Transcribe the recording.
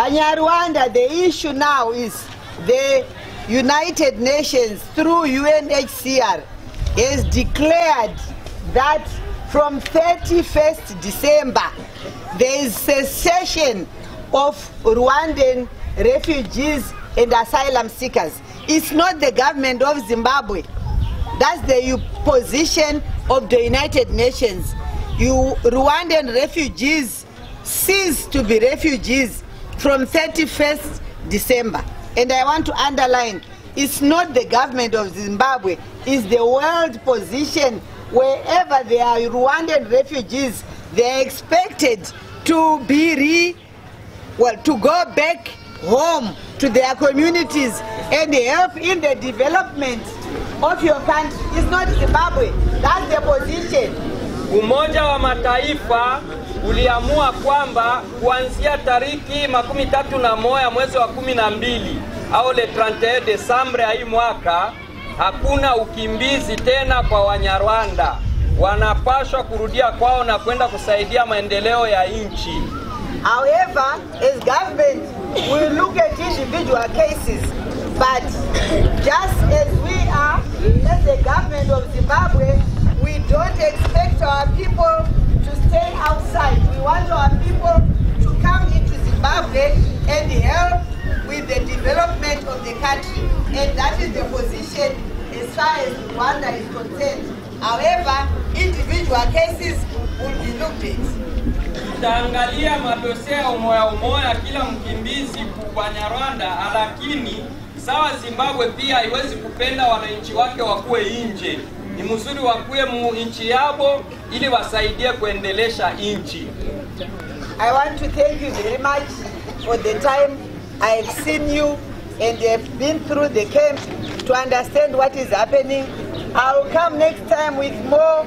Banyarwanda, the issue now is the United Nations through UNHCR has declared that from 31st December there is cessation of Rwandan refugees and asylum seekers. It's not the government of Zimbabwe. That's the position of the United Nations. Rwandan refugees cease to be refugees from 31st December. And I want to underline, it's not the government of Zimbabwe, it's the world position. Wherever there are Rwandan refugees, they are expected to be to go back home to their communities and help in the development of your country. It's not Zimbabwe, that's the position. Umoja wa Mataifa uliamua kwamba kuanzia tariki 31 mwezi wa 12 au le 31 Desembre ya hii mwaka hakuna ukimbizi tena kwa Wanyarwanda. Wanapaswa kurudia kwao na kwenda kusaidia maendeleo ya nchi. However, as government, we look at individual cases, but just as we are, as the government of Zimbabwe, we don't expect our people to stay outside. We want our people to come into Zimbabwe and help with the development of the country. And that is the position as far as Rwanda is concerned. However, individual cases will be looked at. Tutaangalia madosea umoya kila mkimbizi kwa Banyarwanda, lakini sawa Zimbabwe pia haiwezi kupenda wananchi wake wakuwe nje. Ni mzuri wakuwe nchi yabo ili wasaidie kuendelesha nchi. I want to thank you very much for the time I have seen you and have been through the camp to understand what is happening. I will come next time with more